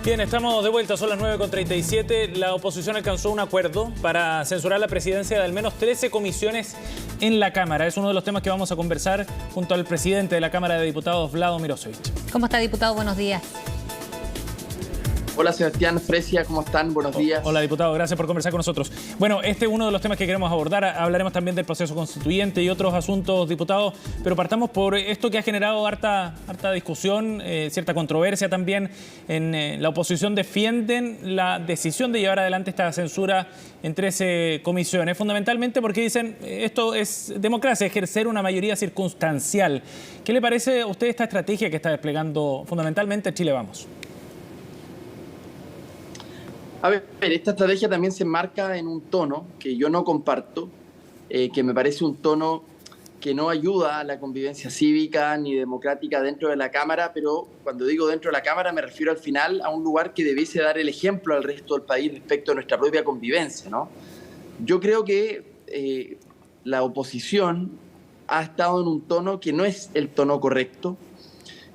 Bien, estamos de vuelta, son las 9:37. La oposición alcanzó un acuerdo para censurar la presidencia de al menos 13 comisiones en la Cámara. Es uno de los temas que vamos a conversar junto al presidente de la Cámara de Diputados, Vlado Mirosevic. ¿Cómo está, diputado? Buenos días. Hola Sebastián, Fresia, ¿cómo están? Buenos días. Hola diputado, gracias por conversar con nosotros. Bueno, este es uno de los temas que queremos abordar. Hablaremos también del proceso constituyente y otros asuntos, diputado, pero partamos por esto que ha generado harta discusión, cierta controversia también. En la oposición defienden la decisión de llevar adelante esta censura en 13 comisiones, fundamentalmente porque dicen esto es democracia, ejercer una mayoría circunstancial. ¿Qué le parece a usted esta estrategia que está desplegando fundamentalmente Chile Vamos? A ver, esta estrategia también se enmarca en un tono que yo no comparto, que me parece un tono que no ayuda a la convivencia cívica ni democrática dentro de la Cámara, pero cuando digo dentro de la Cámara me refiero al final a un lugar que debiese dar el ejemplo al resto del país respecto a nuestra propia convivencia, ¿no? Yo creo que la oposición ha estado en un tono que no es el tono correcto.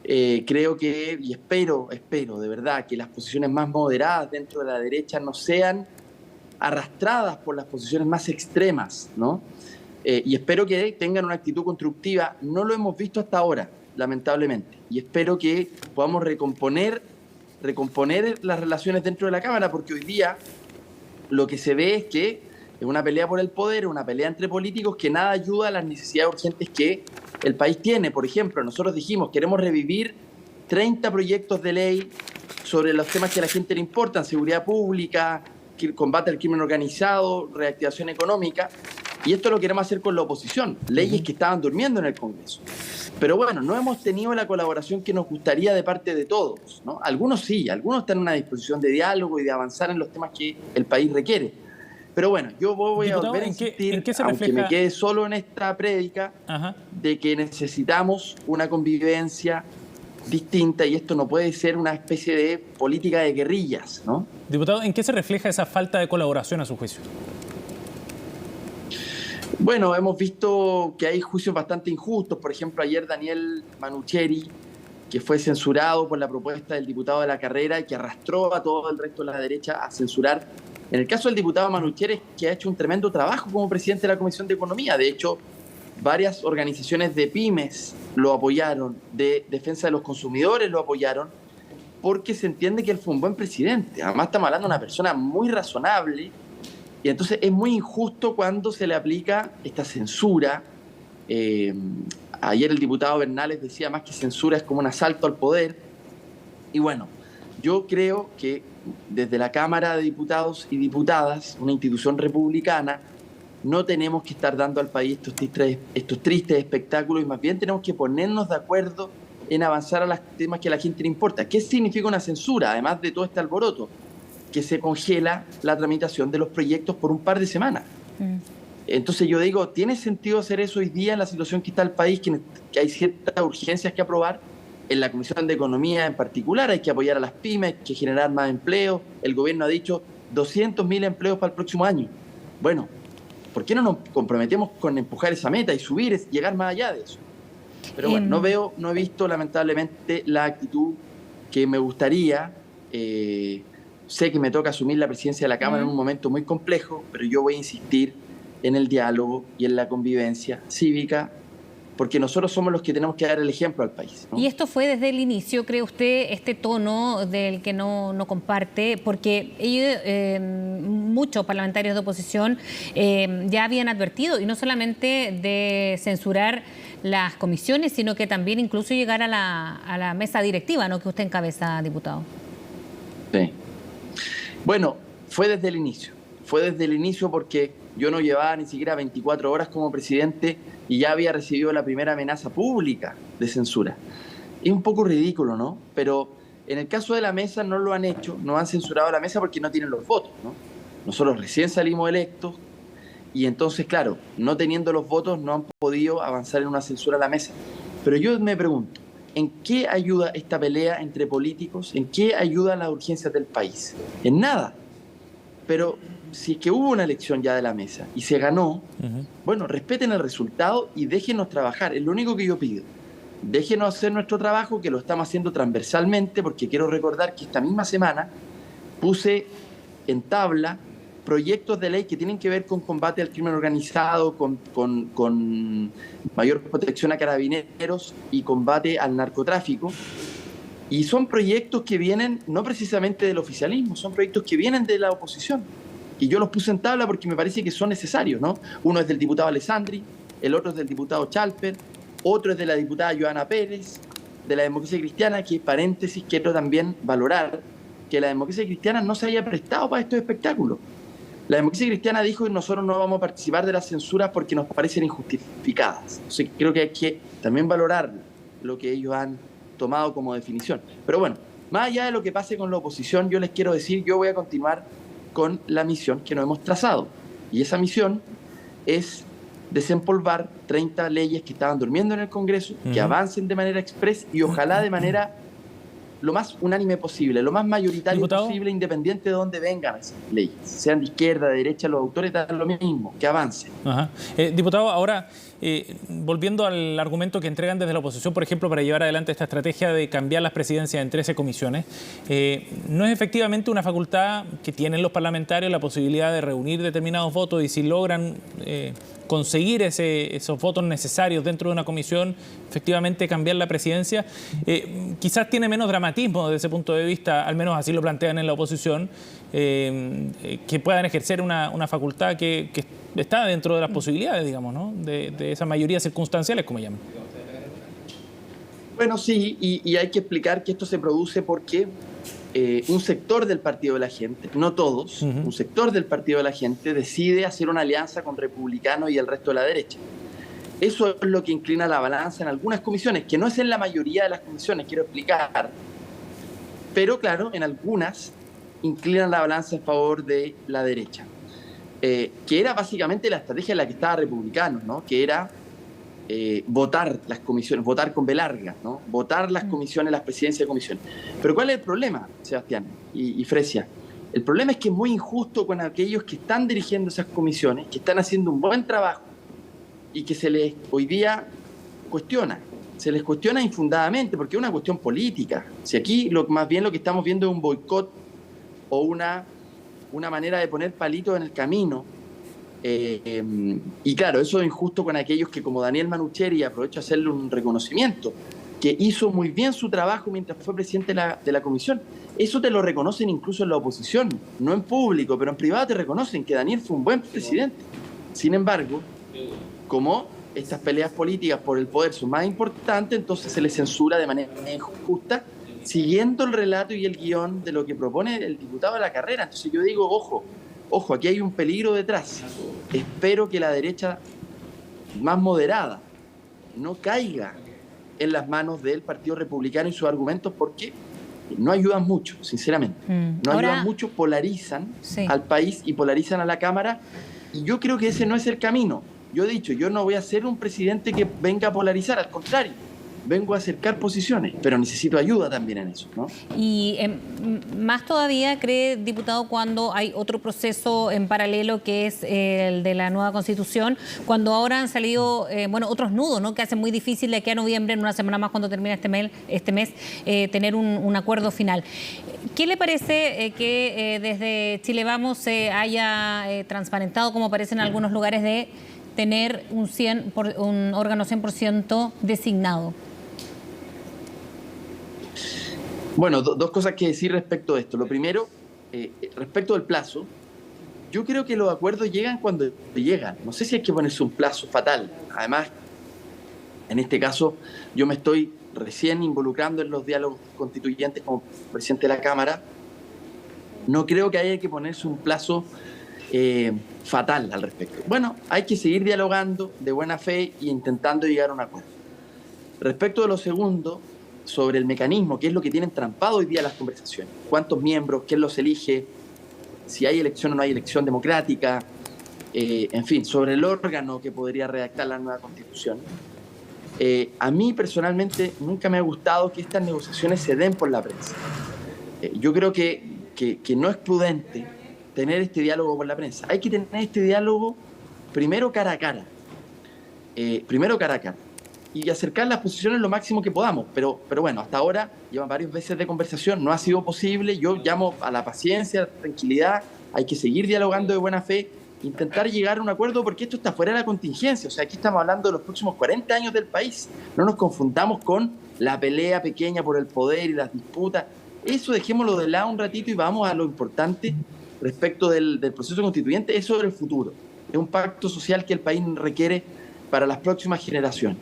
Creo que, y espero de verdad, que las posiciones más moderadas dentro de la derecha no sean arrastradas por las posiciones más extremas, ¿no? Y espero que tengan una actitud constructiva. No lo hemos visto hasta ahora, lamentablemente. Y espero que podamos recomponer las relaciones dentro de la Cámara, porque hoy día lo que se ve es que es una pelea por el poder, una pelea entre políticos que nada ayuda a las necesidades urgentes que el país tiene. Por ejemplo, nosotros dijimos, queremos revivir 30 proyectos de ley sobre los temas que a la gente le importan: seguridad pública, combate al crimen organizado, reactivación económica. Y esto lo queremos hacer con la oposición, leyes que estaban durmiendo en el Congreso. Pero bueno, no hemos tenido la colaboración que nos gustaría de parte de todos, ¿no? Algunos sí, algunos están en una disposición de diálogo y de avanzar en los temas que el país requiere. Pero bueno, yo voy a volver a insistir, aunque me quede solo en esta prédica, de que necesitamos una convivencia distinta y esto no puede ser una especie de política de guerrillas, ¿no? Diputado, ¿en qué se refleja esa falta de colaboración a su juicio? Bueno, hemos visto que hay juicios bastante injustos. Por ejemplo, ayer Daniel Manucheri, que fue censurado por la propuesta del diputado de la carrera y que arrastró a todo el resto de la derecha a censurar. En el caso del diputado Manucheri, que ha hecho un tremendo trabajo como presidente de la Comisión de Economía. De hecho, varias organizaciones de pymes lo apoyaron, de defensa de los consumidores lo apoyaron, porque se entiende que él fue un buen presidente. Además, estamos hablando de una persona muy razonable, y entonces es muy injusto cuando se le aplica esta censura. Ayer el diputado Bernales decía más que censura es como un asalto al poder. Y bueno, yo creo que desde la Cámara de Diputados y Diputadas, una institución republicana, no tenemos que estar dando al país estos tristes espectáculos y más bien tenemos que ponernos de acuerdo en avanzar a los temas que a la gente le importa. ¿Qué significa una censura, además de todo este alboroto? Que se congela la tramitación de los proyectos por un par de semanas. Entonces yo digo, ¿tiene sentido hacer eso hoy día en la situación que está el país, que hay ciertas urgencias que aprobar? En la Comisión de Economía en particular hay que apoyar a las pymes, hay que generar más empleo. El gobierno ha dicho 200.000 empleos para el próximo año. Bueno, ¿por qué no nos comprometemos con empujar esa meta y llegar más allá de eso? Pero bueno, no he visto lamentablemente la actitud que me gustaría. Sé que me toca asumir la presidencia de la Cámara en un momento muy complejo, pero yo voy a insistir en el diálogo y en la convivencia cívica, porque nosotros somos los que tenemos que dar el ejemplo al país, ¿no? Y esto fue desde el inicio, ¿cree usted, este tono del que no comparte? Porque ellos, muchos parlamentarios de oposición ya habían advertido, y no solamente de censurar las comisiones, sino que también incluso llegar a la mesa directiva, ¿no?, que usted encabeza, diputado. Sí. Bueno, fue desde el inicio porque yo no llevaba ni siquiera 24 horas como presidente y ya había recibido la primera amenaza pública de censura. Es un poco ridículo, ¿no? Pero en el caso de la mesa no lo han hecho, no han censurado la mesa porque no tienen los votos, ¿no? Nosotros recién salimos electos y entonces, claro, no teniendo los votos no han podido avanzar en una censura a la mesa. Pero yo me pregunto, ¿en qué ayuda esta pelea entre políticos? ¿En qué ayudan las urgencias del país? En nada. Pero si es que hubo una elección ya de la mesa y se ganó, bueno, respeten el resultado y déjenos trabajar. Es lo único que yo pido. déjenos hacer nuestro trabajo, que lo estamos haciendo transversalmente, porque quiero recordar que esta misma semana puse en tabla proyectos de ley que tienen que ver con combate al crimen organizado, con mayor protección a carabineros y combate al narcotráfico. Y son proyectos que vienen no precisamente del oficialismo, son proyectos que vienen de la oposición. Y yo los puse en tabla porque me parece que son necesarios, ¿no? Uno es del diputado Alessandri, el otro es del diputado Chalper, otro es de la diputada Joana Pérez, de la Democracia Cristiana, que, paréntesis, quiero también valorar que la Democracia Cristiana no se haya prestado para estos espectáculos. La Democracia Cristiana dijo que nosotros no vamos a participar de las censuras porque nos parecen injustificadas. Entonces, creo que hay que también valorar lo que ellos han tomado como definición. Pero bueno, más allá de lo que pase con la oposición, yo les quiero decir, yo voy a continuar con la misión que nos hemos trazado. Y esa misión es desempolvar 30 leyes que estaban durmiendo en el Congreso, que avancen de manera express y ojalá de manera lo más unánime posible, lo más mayoritario posible, independiente de dónde vengan esas leyes. Sean de izquierda, de derecha, los autores dan lo mismo, que avancen. Diputado, ahora, volviendo al argumento que entregan desde la oposición, por ejemplo, para llevar adelante esta estrategia de cambiar las presidencias en 13 comisiones, ¿no es efectivamente una facultad que tienen los parlamentarios la posibilidad de reunir determinados votos y si logran conseguir esos votos necesarios dentro de una comisión, efectivamente cambiar la presidencia? Quizás tiene menos dramatismo desde ese punto de vista, al menos así lo plantean en la oposición, que puedan ejercer una facultad que está dentro de las posibilidades, digamos, ¿no? De esas mayorías circunstanciales, como llaman. Bueno, sí, y hay que explicar que esto se produce porque un sector del Partido de la Gente, no todos, un sector del Partido de la Gente decide hacer una alianza con republicanos y el resto de la derecha. Eso es lo que inclina la balanza en algunas comisiones, que no es en la mayoría de las comisiones, quiero explicar, pero claro, en algunas inclinan la balanza en favor de la derecha, que era básicamente la estrategia en la que estaba Republicanos, ¿no? Que era votar las comisiones, votar con B larga, ¿no? Votar las comisiones, las presidencias de comisiones. Pero ¿cuál es el problema, Sebastián y Fresia? El problema es que es muy injusto con aquellos que están dirigiendo esas comisiones, que están haciendo un buen trabajo y que se les hoy día cuestiona. Se les cuestiona infundadamente porque es una cuestión política. Si aquí más bien lo que estamos viendo es un boicot o una manera de poner palitos en el camino. Y claro, eso es injusto con aquellos que, como Daniel Manucheri, aprovecho a hacerle un reconocimiento, que hizo muy bien su trabajo mientras fue presidente de la comisión. Eso te lo reconocen incluso en la oposición, no en público, pero en privado te reconocen que Daniel fue un buen presidente. Sin embargo, como estas peleas políticas por el poder son más importantes, entonces se les censura de manera injusta, siguiendo el relato y el guión de lo que propone el diputado de la carrera. Entonces yo digo, ojo, aquí hay un peligro detrás. Espero que la derecha más moderada no caiga en las manos del Partido Republicano y sus argumentos, porque no ayudan mucho, sinceramente. No ayudan mucho, polarizan al país y polarizan a la Cámara, y yo creo que ese no es el camino. Yo he dicho, yo no voy a ser un presidente que venga a polarizar, al contrario, vengo a acercar posiciones, pero necesito ayuda también en eso, ¿no? Y más todavía, ¿cree, diputado, cuando hay otro proceso en paralelo que es el de la nueva Constitución, cuando ahora han salido otros nudos, ¿no?, que hacen muy difícil de aquí a noviembre, en una semana más cuando termina este mes, tener un acuerdo final? ¿Qué le parece que desde Chile Vamos se haya transparentado, como parece en algunos lugares, de tener un órgano 100% designado? Bueno, dos cosas que decir respecto de esto. Lo primero, respecto del plazo, yo creo que los acuerdos llegan cuando llegan. No sé si hay que ponerse un plazo fatal. Además, en este caso, yo me estoy recién involucrando en los diálogos constituyentes como presidente de la Cámara. No creo que haya que ponerse un plazo fatal al respecto. Bueno, hay que seguir dialogando de buena fe e intentando llegar a un acuerdo. Respecto de lo segundo, sobre el mecanismo, qué es lo que tienen trampado hoy día las conversaciones, cuántos miembros, quién los elige, si hay elección o no hay elección democrática, en fin, sobre el órgano que podría redactar la nueva Constitución. A mí personalmente nunca me ha gustado que estas negociaciones se den por la prensa. Yo creo que no es prudente tener este diálogo por la prensa. Hay que tener este diálogo primero cara a cara. y acercar las posiciones lo máximo que podamos. Pero bueno, hasta ahora llevan varios meses de conversación, no ha sido posible. Yo llamo a la paciencia, tranquilidad, hay que seguir dialogando de buena fe, intentar llegar a un acuerdo, porque esto está fuera de la contingencia. O sea, aquí estamos hablando de los próximos 40 años del país. No nos confundamos con la pelea pequeña por el poder y las disputas. Eso dejémoslo de lado un ratito y vamos a lo importante respecto del proceso constituyente. Eso es el futuro. Es un pacto social que el país requiere para las próximas generaciones.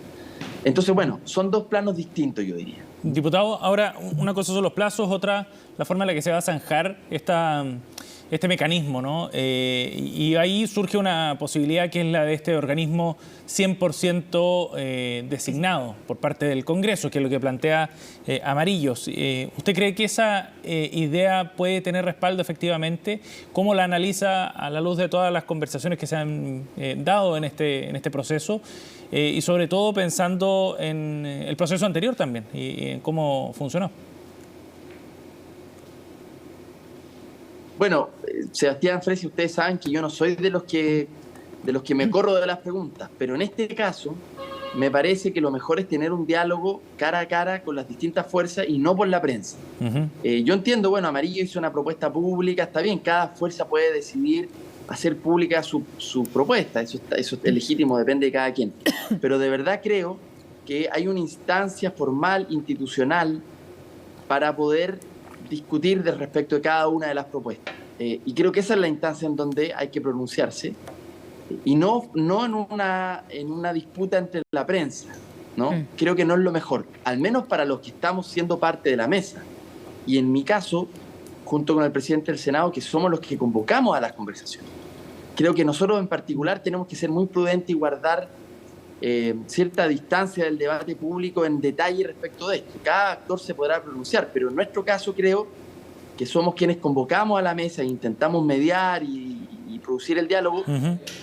Entonces, bueno, son dos planos distintos, yo diría. Diputado, ahora una cosa son los plazos, otra la forma en la que se va a zanjar este mecanismo, ¿no? Y ahí surge una posibilidad que es la de este organismo 100% designado por parte del Congreso, que es lo que plantea Amarillos. ¿Usted cree que esa idea puede tener respaldo efectivamente? ¿Cómo la analiza a la luz de todas las conversaciones que se han dado en este proceso? Y sobre todo pensando en el proceso anterior también y en cómo funcionó. Bueno, Sebastián Fresi, ustedes saben que yo no soy de los que me corro de las preguntas, pero en este caso me parece que lo mejor es tener un diálogo cara a cara con las distintas fuerzas y no por la prensa. Yo entiendo, bueno, Amarillo hizo una propuesta pública, está bien, cada fuerza puede decidir hacer pública su propuesta, eso es legítimo, depende de cada quien. Pero de verdad creo que hay una instancia formal, institucional, para poder discutir respecto de cada una de las propuestas. Y creo que esa es la instancia en donde hay que pronunciarse, y no en una disputa entre la prensa, ¿no? Creo que no es lo mejor, al menos para los que estamos siendo parte de la mesa. Y en mi caso, junto con el presidente del Senado, que somos los que convocamos a las conversaciones, creo que nosotros en particular tenemos que ser muy prudentes y guardar cierta distancia del debate público en detalle respecto de esto. Cada actor se podrá pronunciar, pero en nuestro caso creo que somos quienes convocamos a la mesa e intentamos mediar y producir el diálogo.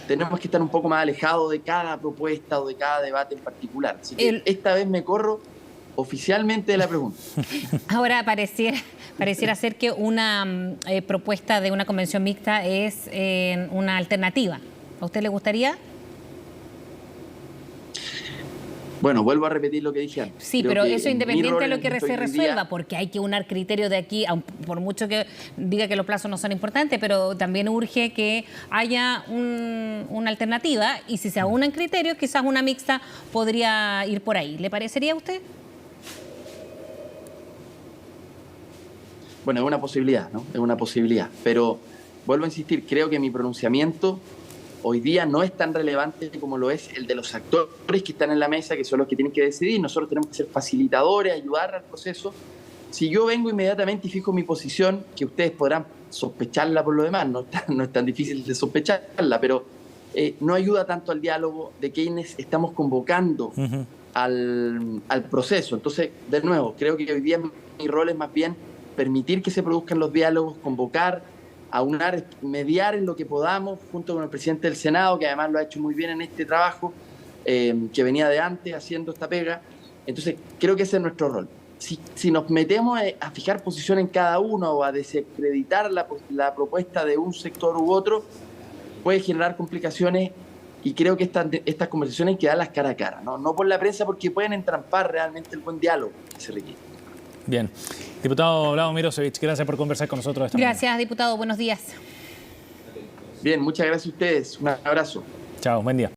Tenemos que estar un poco más alejados de cada propuesta o de cada debate en particular. Así que esta vez me corro oficialmente de la pregunta. Ahora pareciera ser que una propuesta de una convención mixta es una alternativa. ¿A usted le gustaría? Bueno, vuelvo a repetir lo que dije antes. Sí, pero eso independiente de lo que se resuelva, porque hay que unar criterios de aquí, por mucho que diga que los plazos no son importantes, pero también urge que haya una alternativa, y si se aunan criterios, quizás una mixta podría ir por ahí. ¿Le parecería a usted? Bueno, es una posibilidad, ¿no? Es una posibilidad, pero vuelvo a insistir, creo que mi pronunciamiento hoy día no es tan relevante como lo es el de los actores que están en la mesa, que son los que tienen que decidir. Nosotros tenemos que ser facilitadores, ayudar al proceso. Si yo vengo inmediatamente y fijo mi posición, que ustedes podrán sospecharla por lo demás, no es tan difícil de sospecharla, pero no ayuda tanto al diálogo de quienes estamos convocando al proceso. Entonces, de nuevo, creo que hoy día mi rol es más bien permitir que se produzcan los diálogos, convocar, aunar, mediar en lo que podamos, junto con el presidente del Senado, que además lo ha hecho muy bien en este trabajo, que venía de antes haciendo esta pega. Entonces, creo que ese es nuestro rol. Si nos metemos a fijar posición en cada uno o a desacreditar la propuesta de un sector u otro, puede generar complicaciones, y creo que estas conversaciones hay que darlas cara a cara, no por la prensa, porque pueden entrampar realmente el buen diálogo que se requiere. Bien. Diputado Vlado Mirosevich, gracias por conversar con nosotros esta mañana. Gracias, diputado. Buenos días. Bien, muchas gracias a ustedes. Un abrazo. Chao, buen día.